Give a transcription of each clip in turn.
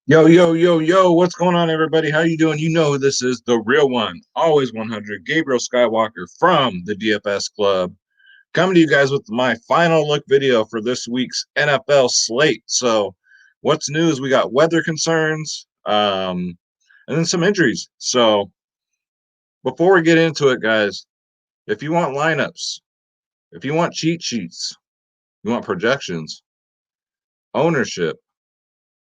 Yo, yo, yo, yo, what's going on, everybody? How you doing? You know who this is, the real one, always 100, Gabriel Skywalker from the DFS Club, coming to you guys with my final look video for this week's NFL slate. So, what's new is we got weather concerns, and then some injuries. So, before we get into it, guys, if you want lineups, if you want cheat sheets, you want projections, ownership,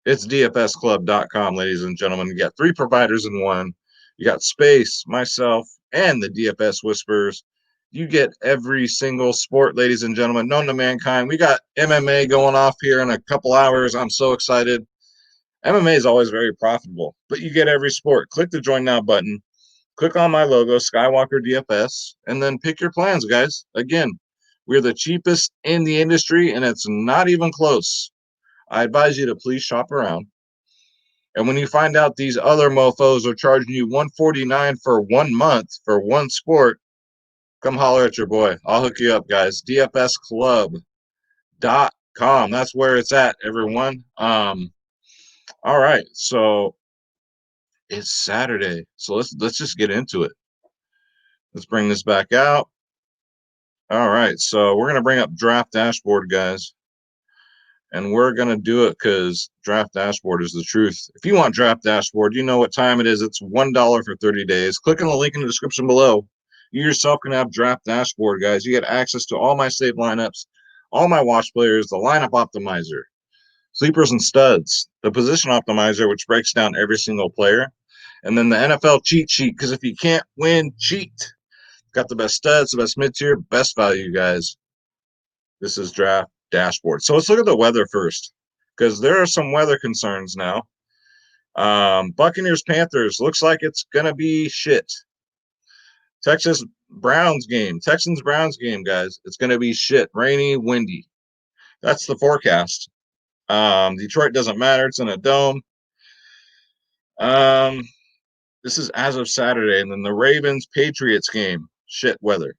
it's dfsclub.com, ladies and gentlemen. You got three providers in one. You got Space, myself, and the DFS Whispers. You get every single sport, ladies and gentlemen, known to mankind. We got MMA going off here in a couple hours. I'm so excited. MMA is always very profitable, but you get every sport. Click the Join Now button. Click on my logo, Skywalker DFS, and then pick your plans, guys. Again, we're the cheapest in the industry, and it's not even close. I advise you to please shop around. And when you find out these other mofos are charging you $149 for 1 month for one sport, come holler at your boy. I'll hook you up, guys. DFSclub.com. That's where it's at, everyone. All right. So it's Saturday. So let's just get into it. Let's bring this back out. All right. So we're gonna bring up Draft Dashboard, guys. And we're going to do it because Draft Dashboard is the truth. If you want Draft Dashboard, you know what time it is. It's $1 for 30 days. Click on the link in the description below. You yourself can have Draft Dashboard, guys. You get access to all my saved lineups, all my watch players, the lineup optimizer, sleepers and studs, the position optimizer, which breaks down every single player, and then the NFL cheat sheet, because if you can't win, cheat. Got the best studs, the best mid-tier, best value, guys. This is Draft Dashboard. So let's look at the weather first, because there are some weather concerns now. Buccaneers Panthers looks like it's gonna be shit. Texans Browns game, guys. It's gonna be shit, rainy, windy. That's the forecast. Detroit doesn't matter. It's in a dome. Um, this is as of Saturday, and then the Ravens Patriots game, shit weather.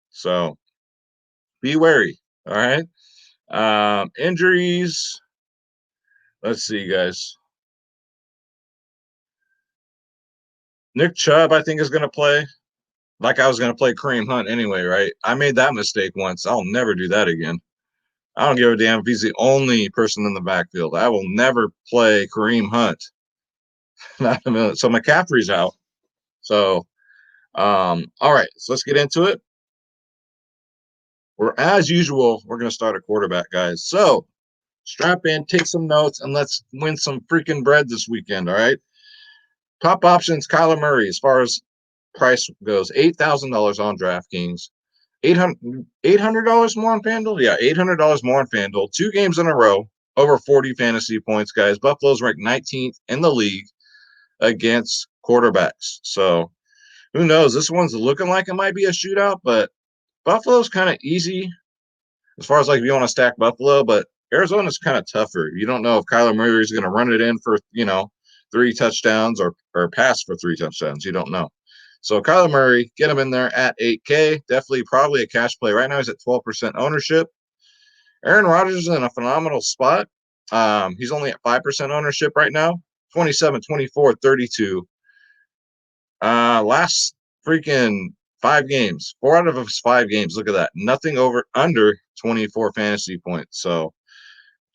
So be wary. All right. Injuries. Let's see, guys. Nick Chubb, I think, is going to play. Like I was going to play Kareem Hunt anyway, right? I made that mistake once. I'll never do that again. I don't give a damn if he's the only person in the backfield. I will never play Kareem Hunt. Not a minute. So McCaffrey's out. So, all right. So let's get into it. As usual, we're going to start a quarterback, guys. So strap in, take some notes, and let's win some freaking bread this weekend, all right? Top options, Kyler Murray, as far as price goes, $8,000 on DraftKings, $800 more on FanDuel. Yeah, $800 more on FanDuel. 2 games in a row, over 40 fantasy points, guys. Buffalo's ranked 19th in the league against quarterbacks. So who knows? This one's looking like it might be a shootout, but Buffalo's kind of easy as far as like if you want to stack Buffalo, but Arizona's kind of tougher. You don't know if Kyler Murray is going to run it in for 3 touchdowns or pass for 3 touchdowns. You don't know. So Kyler Murray, get him in there at 8K. Definitely probably a cash play. Right now he's at 12% ownership. Aaron Rodgers is in a phenomenal spot. He's only at 5% ownership right now. 27, 24, 32. Last freaking 5 games. 4 out of his 5 games. Look at that. Nothing under 24 fantasy points. So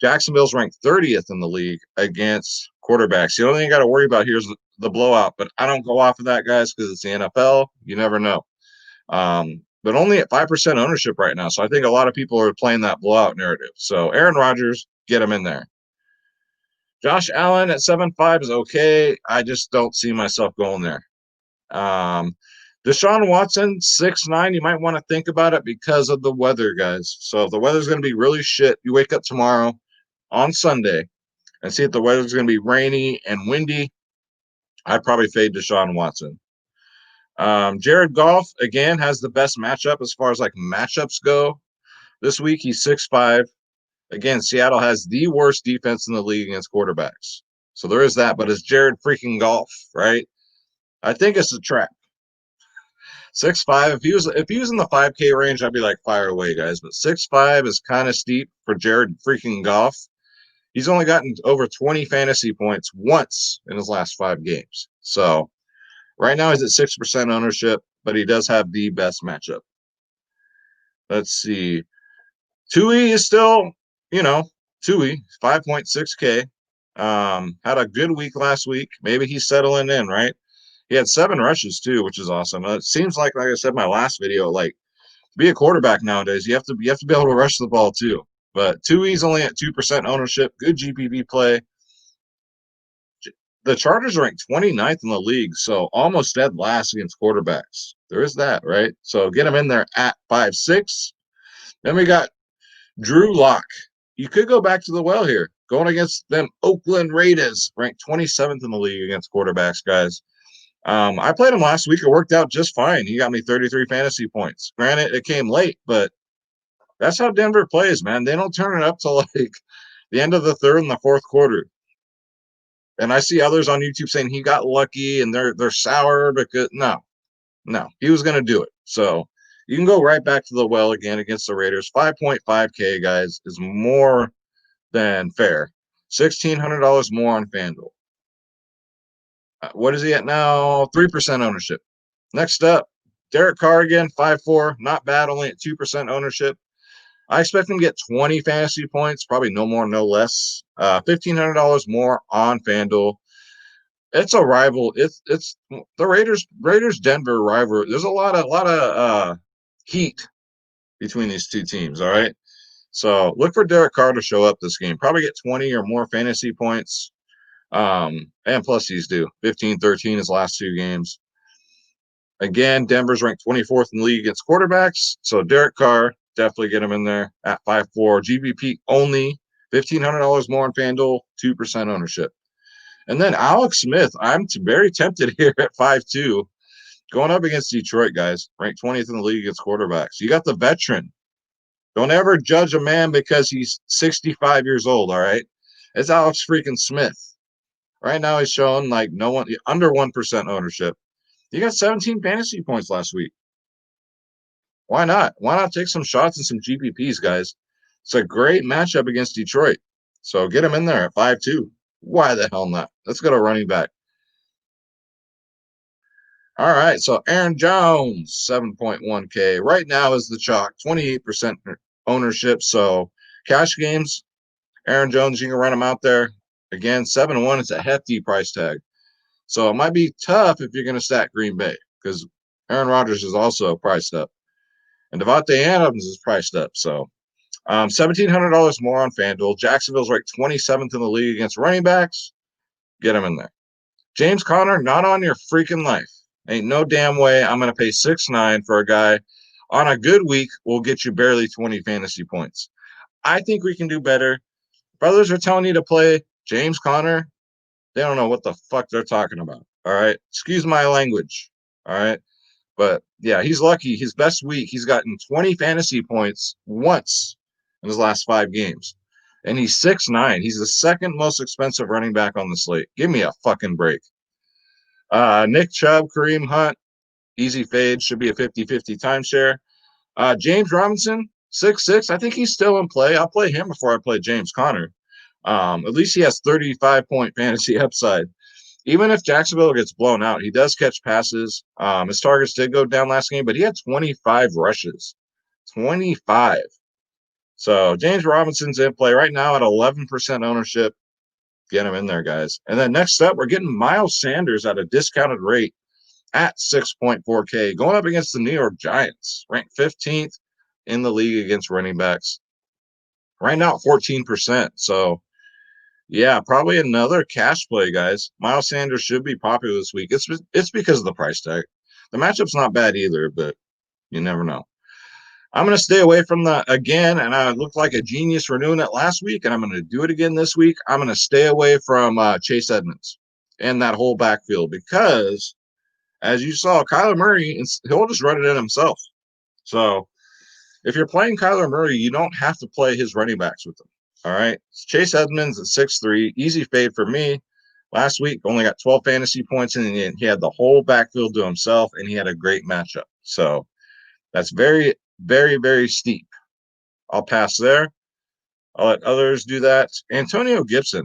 Jacksonville's ranked 30th in the league against quarterbacks. The only thing you got to worry about here is the blowout, but I don't go off of that, guys, because it's the NFL. You never know. But only at 5% ownership right now. So I think a lot of people are playing that blowout narrative. So Aaron Rodgers, get him in there. Josh Allen at 7.5 is okay. I just don't see myself going there. Deshaun Watson, 6.9. You might want to think about it because of the weather, guys. So if the weather's going to be really shit, you wake up tomorrow on Sunday and see if the weather's going to be rainy and windy, I'd probably fade Deshaun Watson. Jared Goff, again, has the best matchup as far as like matchups go. This week, he's 6.5. Again, Seattle has the worst defense in the league against quarterbacks. So there is that, but it's Jared freaking Goff, right? I think it's a trap. 6.5. If he was in the 5K range, I'd be like, fire away, guys. But 6.5 is kind of steep for Jared freaking Goff. He's only gotten over 20 fantasy points once in his last 5 games. So right now he's at 6% ownership, but he does have the best matchup. Let's see. Tui is still, Tui, 5.6K. Had a good week last week. Maybe he's settling in, right? He had 7 rushes too, which is awesome. It seems like I said in my last video, like to be a quarterback nowadays, you have to be able to rush the ball too. But Tui's only at 2% ownership. Good GPP play. The Chargers are ranked 29th in the league, so almost dead last against quarterbacks. There is that, right? So get him in there at 5.6. Then we got Drew Lock. You could go back to the well here. Going against them Oakland Raiders, ranked 27th in the league against quarterbacks, guys. I played him last week. It worked out just fine. He got me 33 fantasy points. Granted, it came late, but that's how Denver plays, man. They don't turn it up till like the end of the third and the fourth quarter. And I see others on YouTube saying he got lucky and they're sour because no, he was going to do it. So you can go right back to the well again against the Raiders. 5.5K, guys, is more than fair. $1,600 more on FanDuel. What is he at now? 3% ownership. Next up, Derek Carr again, 5.4. Not bad, only at 2% ownership. I expect him to get 20 fantasy points, probably no more, no less. $1,500 more on FanDuel. It's a rival. It's the Raiders Denver rivalry. There's a lot of heat between these two teams. All right, so look for Derek Carr to show up this game. Probably get 20 or more fantasy points. And plus he's due 15, 13 his last 2 games. Again, Denver's ranked 24th in the league against quarterbacks. So Derek Carr, definitely get him in there at 5.4. GBP only, $1,500 more on FanDuel, 2% ownership. And then Alex Smith, I'm very tempted here at 5.2. Going up against Detroit, guys, ranked 20th in the league against quarterbacks. You got the veteran. Don't ever judge a man because he's 65 years old, all right? It's Alex freaking Smith. Right now he's showing like no one, under 1% ownership. He got 17 fantasy points last week. Why not? Why not take some shots and some GPPs, guys? It's a great matchup against Detroit. So get him in there at 5.2. Why the hell not? Let's go to running back. All right, so Aaron Jones, 7.1K. Right now is the chalk, 28% ownership. So cash games, Aaron Jones, you can run him out there. Again, 7-1, it's a hefty price tag. So it might be tough if you're going to stack Green Bay because Aaron Rodgers is also priced up. And Devonte Adams is priced up. So $1,700 more on FanDuel. Jacksonville's ranked 27th in the league against running backs. Get him in there. James Conner, not on your freaking life. Ain't no damn way I'm going to pay 6.9 for a guy on a good week will get you barely 20 fantasy points. I think we can do better. Brothers are telling you to play James Conner. They don't know what the fuck they're talking about. All right. Excuse my language. All right. But yeah, he's lucky. His best week, he's gotten 20 fantasy points once in his last 5 games. And he's 6'9". He's the second most expensive running back on the slate. Give me a fucking break. Nick Chubb, Kareem Hunt, easy fade, should be a 50-50 timeshare. James Robinson, 6'6". I think he's still in play. I'll play him before I play James Conner. At least he has 35-point fantasy upside. Even if Jacksonville gets blown out, he does catch passes. His targets did go down last game, but he had 25 rushes. 25. So James Robinson's in play right now at 11% ownership. Get him in there, guys. And then next up, we're getting Miles Sanders at a discounted rate at 6.4K, going up against the New York Giants, ranked 15th in the league against running backs. Right now at 14%. So, yeah, probably another cash play, guys. Miles Sanders should be popular this week. It's because of the price tag. The matchup's not bad either, but you never know. I'm going to stay away from that again, and I looked like a genius for doing it last week, and I'm going to do it again this week. I'm going to stay away from Chase Edmonds and that whole backfield because, as you saw, Kyler Murray, he'll just run it in himself. So if you're playing Kyler Murray, you don't have to play his running backs with him. All right. Chase Edmonds at 6'3", easy fade for me. Last week, only got 12 fantasy points, and he had the whole backfield to himself, and he had a great matchup. So that's very, very, very steep. I'll pass there. I'll let others do that. Antonio Gibson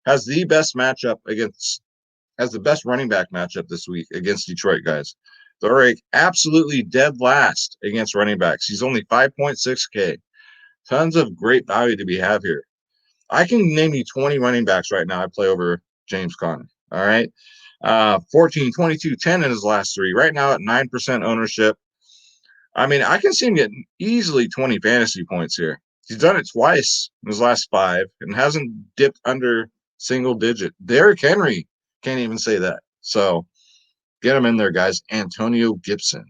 has the best matchup against, has the best running back matchup this week against Detroit, guys. They're absolutely dead last against running backs. He's only 5.6K. Tons of great value to be had here. I can name you 20 running backs right now I play over James Conner. All right. 14, 22, 10 in his last three. Right now at 9% ownership. I mean, I can see him getting easily 20 fantasy points here. He's done it twice in his last five and hasn't dipped under single digit. Derrick Henry can't even say that. So get him in there, guys. Antonio Gibson.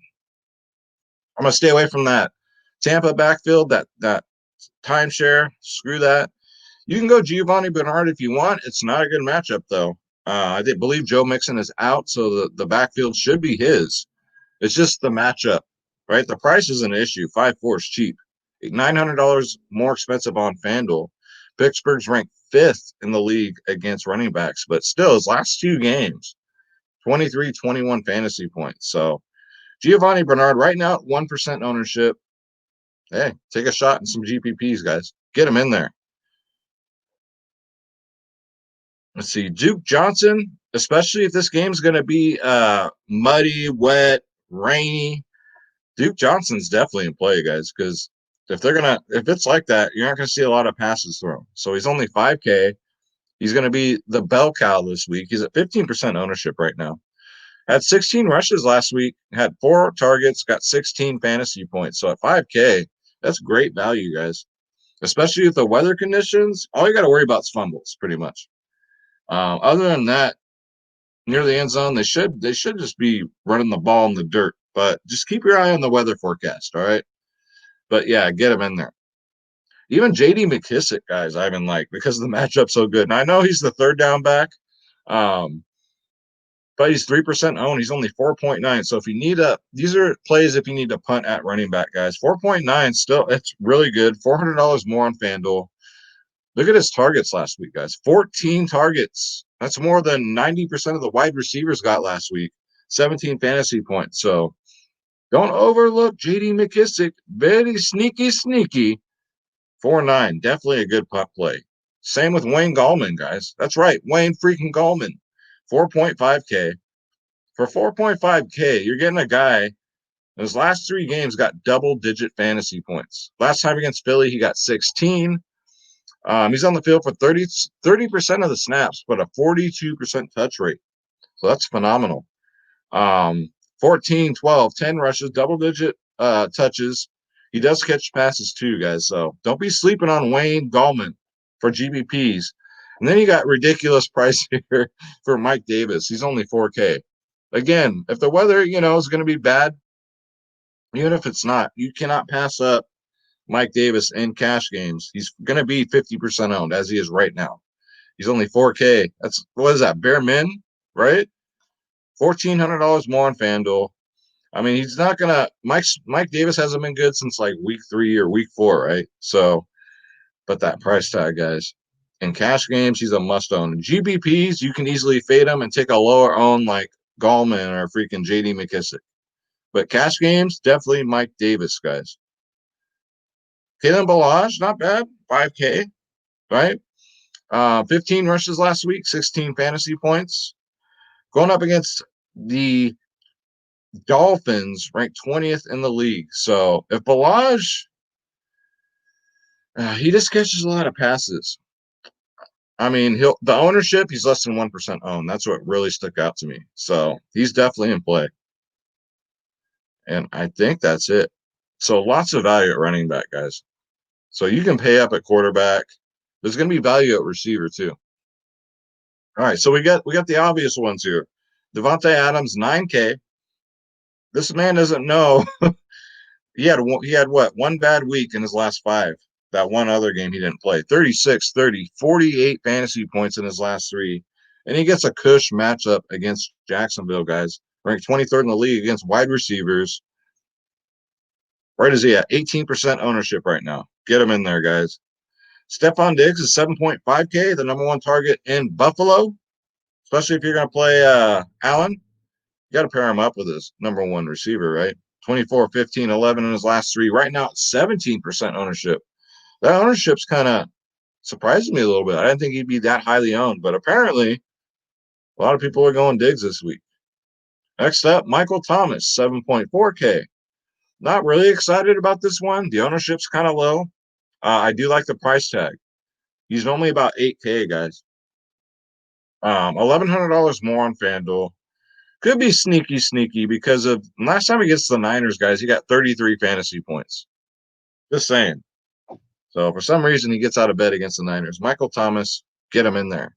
I'm going to stay away from that Tampa backfield, that timeshare. Screw that. You can go Giovanni Bernard if you want. It's not a good matchup, though. I believe Joe Mixon is out, so the backfield should be his. It's just the matchup, right? The price is an issue. 5.4 is cheap. $900 more expensive on FanDuel. Pittsburgh's ranked 5th in the league against running backs, but still, his last two games, 23, 21 fantasy points. So Giovanni Bernard right now at 1% ownership. Hey, take a shot in some GPPs, guys. Get him in there. Let's see, Duke Johnson, especially if this game's going to be muddy, wet, rainy. Duke Johnson's definitely in play, guys, because if it's like that, you're not going to see a lot of passes thrown. So he's only 5K. He's going to be the bell cow this week. He's at 15% ownership right now. Had 16 rushes last week, had 4 targets, got 16 fantasy points. So at 5K, that's great value, guys. Especially with the weather conditions, all you got to worry about is fumbles, pretty much. Other than that, near the end zone, they should just be running the ball in the dirt. But just keep your eye on the weather forecast, all right? But yeah, get him in there. Even J.D. McKissick, guys, I've been like because the matchup's so good. And I know he's the third down back, but he's 3% owned. He's only 4.9. So if you need these are plays if you need to punt at running back, guys. 4.9 still, it's really good. $400 more on FanDuel. Look at his targets last week, guys. 14 targets. That's more than 90% of the wide receivers got last week. 17 fantasy points. So don't overlook J.D. McKissick. Very sneaky. 4.9. Definitely a good punt play. Same with Wayne Gallman, guys. That's right. Wayne freaking Gallman. 4.5K. For 4.5K, you're getting a guy in his last 3 games got double-digit fantasy points. Last time against Philly, he got 16. He's on the field for 30% of the snaps, but a 42% touch rate. So that's phenomenal. 14, 12, 10 rushes, double-digit touches. He does catch passes too, guys. So don't be sleeping on Wayne Gallman for GBPs. And then you got ridiculous price here for Mike Davis. He's only 4K. Again, if the weather, is going to be bad, even if it's not, you cannot pass up Mike Davis in cash games. He's going to be 50% owned as he is right now. He's only 4K. What is that? Bare min, right? $1,400 more on FanDuel. I mean, he's not going to Mike Davis hasn't been good since like week 3 or week 4, right? So, but that price tag, guys. In cash games, he's a must own. GBPs, you can easily fade him and take a lower own like Gallman or freaking JD McKissick. But cash games, definitely Mike Davis, guys. Kalen Balaj, not bad, 5K, right? 15 rushes last week, 16 fantasy points. Going up against the Dolphins, ranked 20th in the league. So if Balaj, he just catches a lot of passes. I mean, the ownership, he's less than 1% owned. That's what really stuck out to me. So he's definitely in play. And I think that's it. So lots of value at running back, guys. So you can pay up at quarterback. There's going to be value at receiver too. All right, so we got the obvious ones here. Devonte Adams, 9K. This man doesn't know. he had what? One bad week in his last 5. That one other game he didn't play. 36, 30, 48 fantasy points in his last 3. And he gets a cush matchup against Jacksonville, guys. Ranked 23rd in the league against wide receivers. Right is he at 18% ownership right now. Get him in there, guys. Stephon Diggs is 7.5K, the number 1 target in Buffalo. Especially if you're going to play Allen. You got to pair him up with his number 1 receiver, right? 24, 15, 11 in his last 3. Right now, 17% ownership. That ownership's kind of surprising me a little bit. I didn't think he'd be that highly owned, but apparently a lot of people are going Diggs this week. Next up, Michael Thomas, 7.4K. Not really excited about this one. The ownership's kind of low. I do like the price tag. He's normally about 8K, guys. $1,100 more on FanDuel. Could be sneaky because of last time he gets the Niners, guys, he got 33 fantasy points. Just saying. So for some reason, he gets out of bed against the Niners. Michael Thomas, get him in there.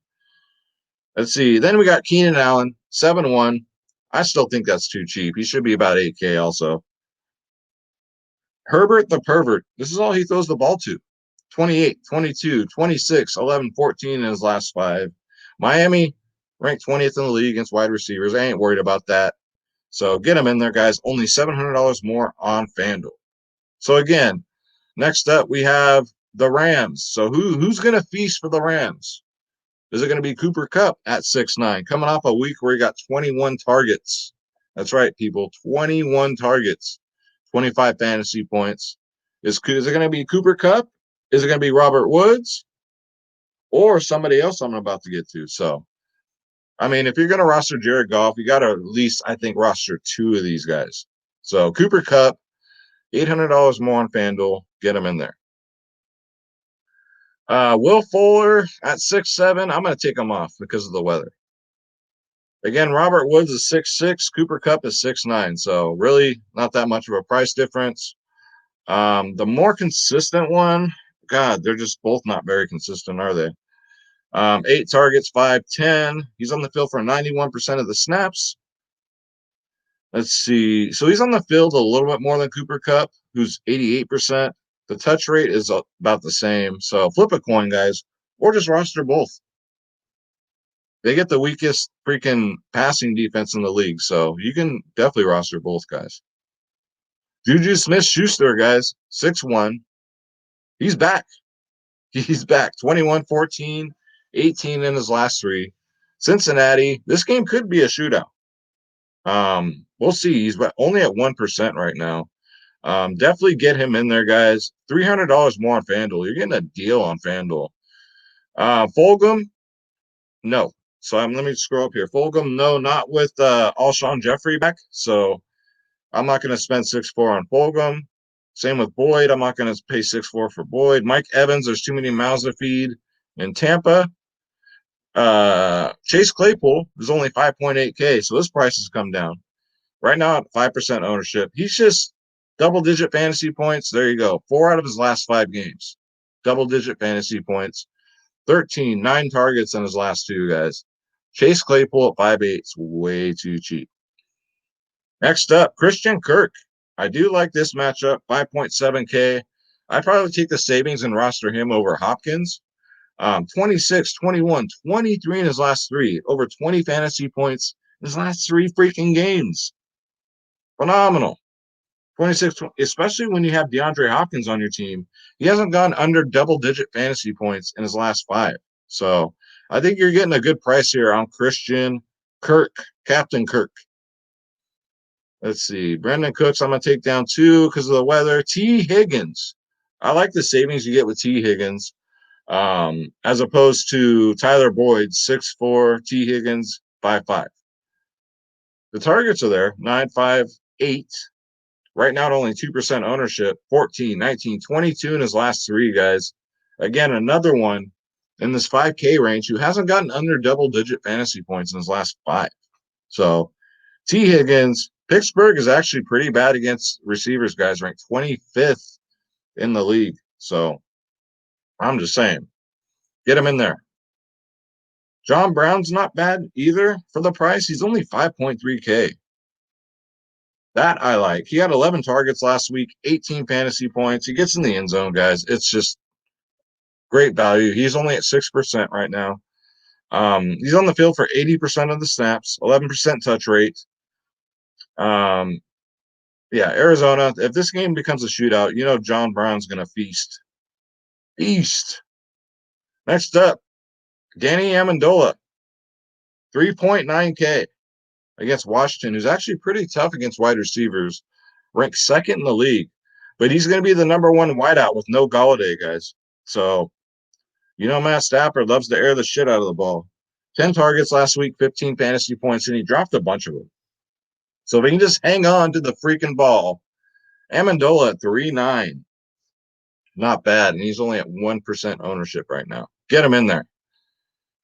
Let's see. Then we got Keenan Allen, 7-1. I still think that's too cheap. He should be about 8K also. Herbert the pervert. This is all he throws the ball to. 28, 22, 26, 11, 14 in his last 5. Miami ranked 20th in the league against wide receivers. I ain't worried about that. So get him in there, guys. Only $700 more on FanDuel. So again, next up we have the Rams. So who's going to feast for the Rams? Is it going to be Cooper Kupp at 6'9", coming off a week where he got 21 targets? That's right, people. 21 targets, 25 fantasy points. Is it going to be Cooper Kupp? Is it going to be Robert Woods? Or somebody else I'm about to get to? So, I mean, if you're going to roster Jared Goff, you got to at least, I think, roster 2 of these guys. So Cooper Kupp, $800 more on FanDuel. Get him in there. Will Fuller at 6'7". I'm going to take him off because of the weather. Again, Robert Woods is 6'6". Cooper Kupp is 6'9". So really not that much of a price difference. The more consistent one, God, they're just both not very consistent, are they? 8 targets, 5'10". He's on the field for 91% of the snaps. Let's see. So he's on the field a little bit more than Cooper Kupp, who's 88%. The touch rate is about the same. So flip a coin, guys, or just roster both. They get the weakest freaking passing defense in the league, so you can definitely roster both guys. Juju Smith-Schuster, guys, 6'1". He's back. He's back. 21, 14, 18 in his last 3. Cincinnati, this game could be a shootout. We'll see. He's only at 1% right now. Definitely get him in there, guys. $300 more on FanDuel. You're getting a deal on FanDuel. Fulgham, no. So let me scroll up here. Fulgham, no, not with Alshon Jeffrey back. So I'm not going to spend 6.4 on Fulgham. Same with Boyd. I'm not going to pay 6.4 for Boyd. Mike Evans, there's too many mouths to feed in Tampa. Chase Claypool is only 5.8K, so this price has come down. Right now at 5% ownership. He's just double-digit fantasy points. There you go. 4 out of his last 5 games. Double-digit fantasy points. 13, 9 targets in his last 2, guys. Chase Claypool at 5'8", is way too cheap. Next up, Christian Kirk. I do like this matchup, 5.7K. I'd probably take the savings and roster him over Hopkins. 26, 21, 23 in his last 3. Over 20 fantasy points in his last 3 freaking games. Phenomenal. 26, especially when you have DeAndre Hopkins on your team. He hasn't gone under double-digit fantasy points in his last 5. So I think you're getting a good price here on Christian Kirk, Captain Kirk. Let's see. Brandon Cooks, I'm going to take down 2 because of the weather. T. Higgins. I like the savings you get with T. Higgins as opposed to Tyler Boyd, 6'4", T. Higgins, 5'5". The targets are there, 9, 5, 8. Right now at only 2% ownership, 14, 19, 22 in his last 3, guys. Again, another one in this 5K range who hasn't gotten under double-digit fantasy points in his last 5. So T. Higgins, Pittsburgh is actually pretty bad against receivers, guys, ranked 25th in the league. So I'm just saying, get him in there. John Brown's not bad either for the price. He's only 5.3K. That I like. He had 11 targets last week, 18 fantasy points. He gets in the end zone, guys. It's just great value. He's only at 6% right now. He's on the field for 80% of the snaps, 11% touch rate. Yeah, Arizona, if this game becomes a shootout, you know John Brown's going to feast. Feast. Next up, Danny Amendola, 3.9K against Washington, who's actually pretty tough against wide receivers, ranked 2nd in the league. But he's going to be the #1 wideout with no Galladay, guys. So, Matt Stafford loves to air the shit out of the ball. 10 targets last week, 15 fantasy points, and he dropped a bunch of them. So if he can just hang on to the freaking ball, Amendola at 3.9. Not bad. And he's only at 1% ownership right now. Get him in there.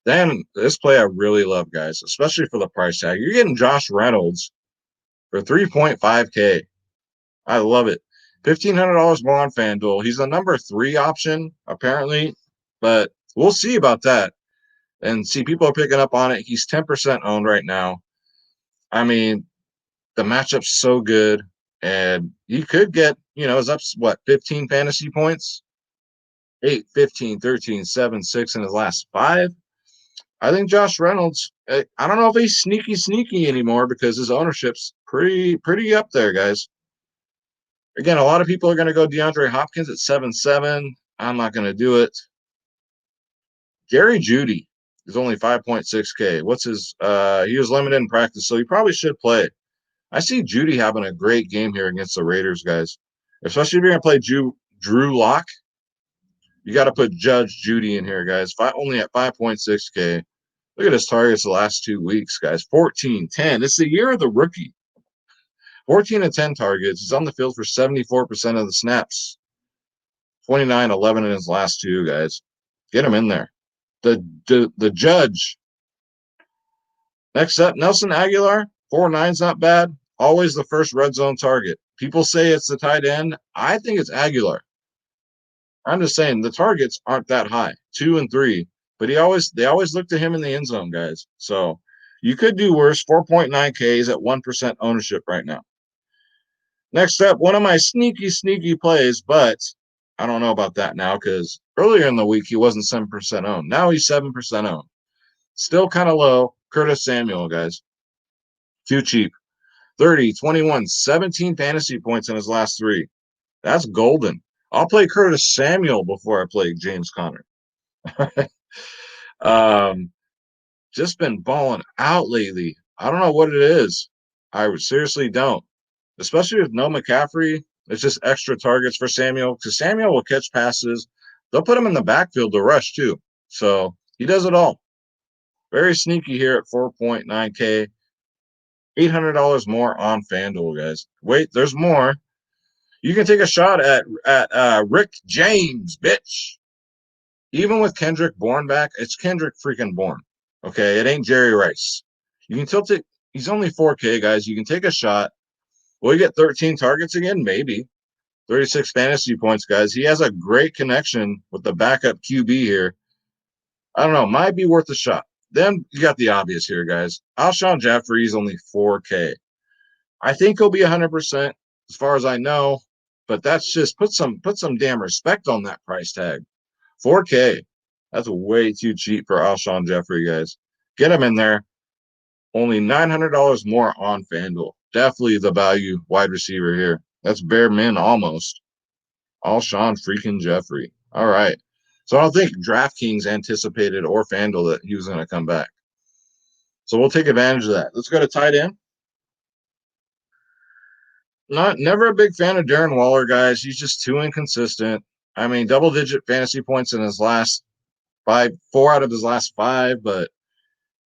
Then this play I really love, guys, especially for the price tag. You're getting Josh Reynolds for 3.5K. I love it. $1,500 more on FanDuel. He's the #3 option, apparently, but we'll see about that. And see, people are picking up on it. He's 10% owned right now. I mean, the matchup's so good, and he could get, is up, 15 fantasy points? 8, 15, 13, 7, 6 in his last 5. I think Josh Reynolds, I don't know if he's sneaky anymore because his ownership's pretty up there, guys. Again, a lot of people are going to go DeAndre Hopkins at 7.7. I'm not going to do it. Gary Jeudy is only 5.6K. What's his he was limited in practice, so he probably should play. I see Jeudy having a great game here against the Raiders, guys. Especially if you're going to play Drew Lock. You got to put Judge Jeudy in here, guys. Only at 5.6K. Look at his targets the last 2 weeks, guys. 14, 10. It's the year of the rookie. 14 and 10 targets. He's on the field for 74% of the snaps. 29, 11 in his last 2, guys. Get him in there. The Judge. Next up, Nelson Aguilar. 4.9's not bad. Always the first red zone target. People say it's the tight end. I think it's Aguilar. I'm just saying the targets aren't that high, 2 and 3. But they always look to him in the end zone, guys. So you could do worse. 4.9K is at 1% ownership right now. Next up, one of my sneaky plays, but I don't know about that now because earlier in the week he wasn't 7% owned. Now he's 7% owned. Still kind of low. Curtis Samuel, guys. Too cheap. 30, 21, 17 fantasy points in his last 3. That's golden. I'll play Curtis Samuel before I play James Conner. Just been balling out lately. I don't know what it is. I seriously don't. Especially with no McCaffrey, it's just extra targets for Samuel because Samuel will catch passes. They'll put him in the backfield to rush too. So he does it all. Very sneaky here at 4.9K. $800 more on FanDuel, guys. Wait, there's more. You can take a shot at Rick James, bitch. Even with Kendrick Bourne back, it's Kendrick freaking Bourne. Okay, it ain't Jerry Rice. You can tilt it. He's only 4K, guys. You can take a shot. Will he get 13 targets again? Maybe. 36 fantasy points, guys. He has a great connection with the backup QB here. I don't know. Might be worth a shot. Then you got the obvious here, guys. Alshon Jeffrey is only 4K. I think he'll be 100% as far as I know, but that's just put some damn respect on that price tag. 4K. That's way too cheap for Alshon Jeffrey, guys. Get him in there. Only $900 more on FanDuel. Definitely the value wide receiver here. That's bare min almost. Alshon freaking Jeffrey. All right. So I don't think DraftKings anticipated or FanDuel that he was going to come back. So we'll take advantage of that. Let's go to tight end. Never a big fan of Darren Waller, guys. He's just too inconsistent. I mean, double-digit fantasy points in his last 4 out of his last 5, but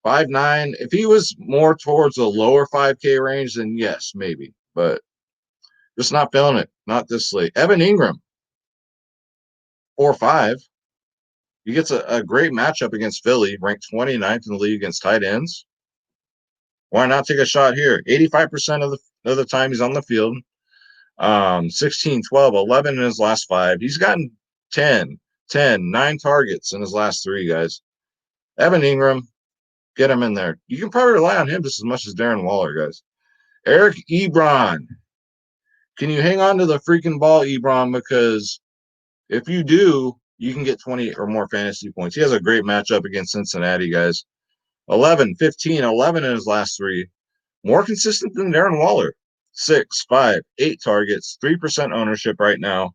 5.9. If he was more towards the lower 5K range, then yes, maybe. But just not feeling it. Not this late. Evan Ingram, 4.5. He gets a great matchup against Philly, ranked 29th in the league against tight ends. Why not take a shot here? 85% of the time he's on the field. 16, 12, 11 in his last 5. He's gotten 10, 9 targets in his last 3, guys. Evan Ingram, get him in there. You can probably rely on him just as much as Darren Waller, guys. Eric Ebron. Can you hang on to the freaking ball, Ebron? Because if you do, you can get 20 or more fantasy points. He has a great matchup against Cincinnati, guys. 11, 15, 11 in his last 3. More consistent than Darren Waller. 6, 5, 8 targets, 3% ownership right now.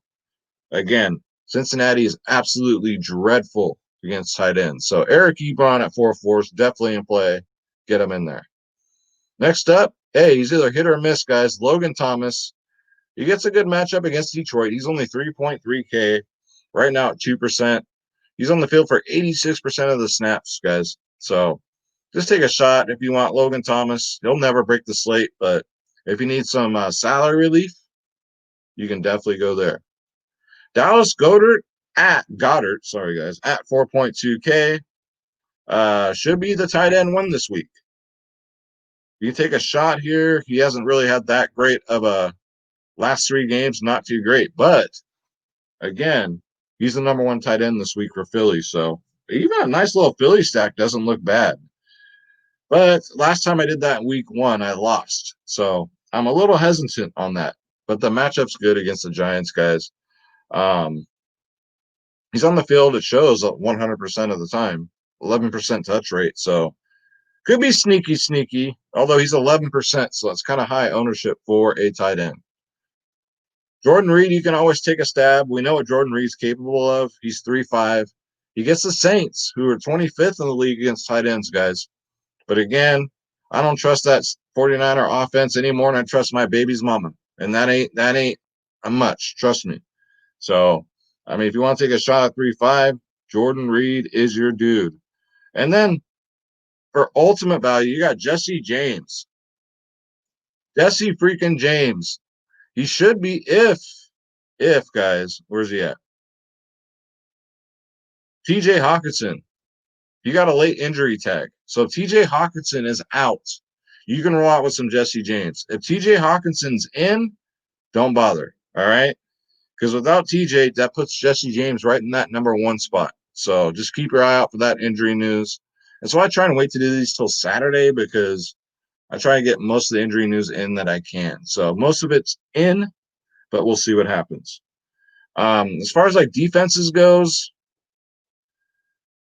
Again, Cincinnati is absolutely dreadful against tight ends. So Eric Ebron at 4.4 is definitely in play. Get him in there. Next up, hey, he's either hit or miss, guys. Logan Thomas. He gets a good matchup against Detroit. He's only 3.3K right now at 2%. He's on the field for 86% of the snaps, guys. So just take a shot if you want Logan Thomas. He'll never break the slate, but if you need some salary relief, you can definitely go there. Dallas Goddard, sorry guys, at 4.2K. Should be the tight end one this week. You can take a shot here. He hasn't really had that great of a last 3 games, not too great. But again, he's the number 1 tight end this week for Philly. So even a nice little Philly stack doesn't look bad. But last time I did that in week 1, I lost. So I'm a little hesitant on that. But the matchup's good against the Giants, guys. He's on the field. It shows 100% of the time, 11% touch rate. So could be sneaky, although he's 11%. So that's kind of high ownership for a tight end. Jordan Reed, you can always take a stab. We know what Jordan Reed's capable of. He's 3.5. He gets the Saints, who are 25th in the league against tight ends, guys. But again, I don't trust that 49er offense anymore, and I trust my baby's mama. And that ain't a much, trust me. So, I mean, if you want to take a shot at 3.5, Jordan Reed is your dude. And then for ultimate value, you got Jesse James. Jesse freaking James. He should be if guys, where's he at? TJ Hawkinson. He got a late injury tag. So if TJ Hawkinson is out, you can roll out with some Jesse James. If TJ Hawkinson's in, don't bother. All right. Because without TJ, that puts Jesse James right in that number 1 spot. So just keep your eye out for that injury news. And so I try and wait to do these till Saturday because I try and get most of the injury news in that I can. So most of it's in, but we'll see what happens. As far as like defenses goes,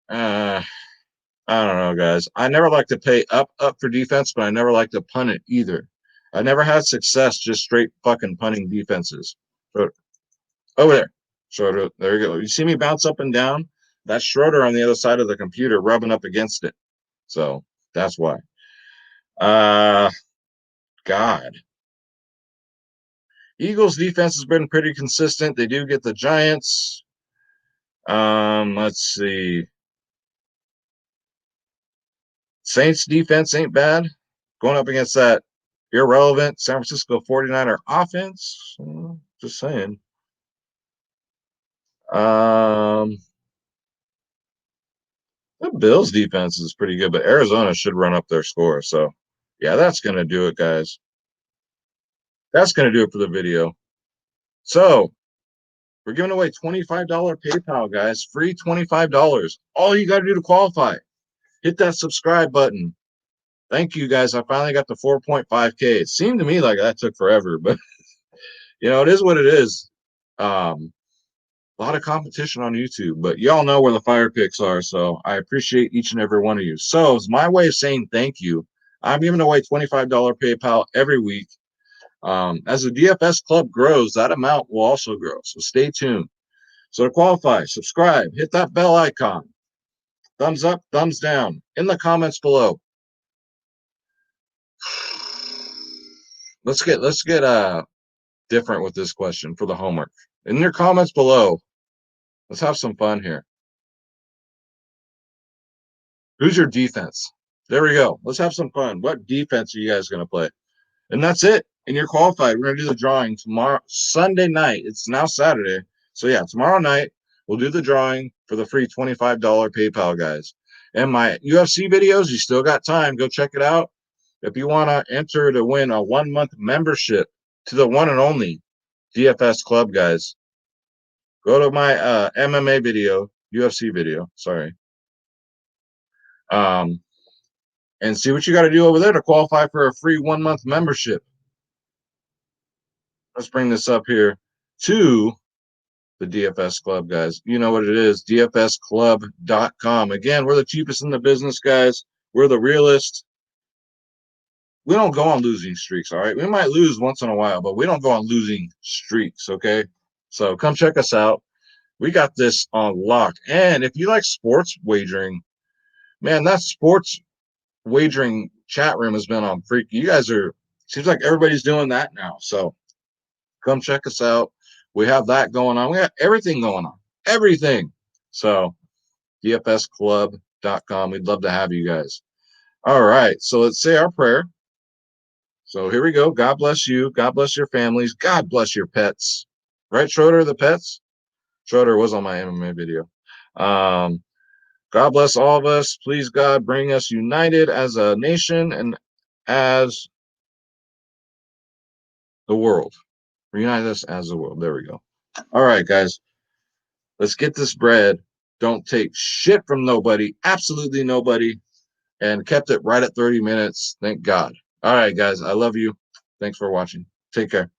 I don't know, guys. I never like to pay up for defense, but I never like to punt it either. I never had success just straight fucking punting defenses. So, over there. Schroeder, there you go. You see me bounce up and down? That's Schroeder on the other side of the computer rubbing up against it. So that's why. God. Eagles defense has been pretty consistent. They do get the Giants. Let's see. Saints defense ain't bad. Going up against that irrelevant San Francisco 49er offense. Just saying. The Bills defense is pretty good, but Arizona should run up their score. So, yeah, that's going to do it, guys. That's going to do it for the video. So, we're giving away $25 PayPal, guys. Free $25. All you got to do to qualify, hit that subscribe button. Thank you, guys. I finally got the 4.5K. It seemed to me like that took forever, but, it is what it is. A lot of competition on YouTube, but y'all know where the fire picks are, so I appreciate each and every one of you. So it's my way of saying thank you. I'm giving away $25 PayPal every week. As the DFS club grows, that amount will also grow, so stay tuned. So to qualify, subscribe, hit that bell icon, thumbs up, thumbs down, in the comments below. Let's get different with this question for the homework. In your comments below, let's have some fun here. Who's your defense? There we go. Let's have some fun. What defense are you guys going to play? And that's it. And you're qualified. We're going to do the drawing tomorrow, Sunday night. It's now Saturday. So, yeah, tomorrow night, we'll do the drawing for the free $25 PayPal, guys. And my UFC videos, you still got time. Go check it out. If you want to enter to win a 1-month membership to the one and only DFS Club, guys, go to my MMA video, UFC video, sorry. And see what you got to do over there to qualify for a free 1-month membership. Let's bring this up here to the DFS Club, guys. You know what it is, dfsclub.com. Again, we're the cheapest in the business, guys. We're the realest. We don't go on losing streaks, all right? We might lose once in a while, but we don't go on losing streaks, okay? So come check us out. We got this on lock. And if you like sports wagering, man, that sports wagering chat room has been on freak. You guys are, seems like everybody's doing that now. So Come check us out. We have that going on. We got everything going on. Everything. So, dfsclub.com. We'd love to have you guys. All right. So let's say our prayer. So here we go. God bless you. God bless your families. God bless your pets. Right, Schroeder, the pets? Schroeder was on my MMA video. God bless all of us. Please, God, bring us united as a nation and as the world. Reunite us as the world. There we go. All right, guys. Let's get this bread. Don't take shit from nobody. Absolutely nobody. And kept it right at 30 minutes. Thank God. All right, guys. I love you. Thanks for watching. Take care.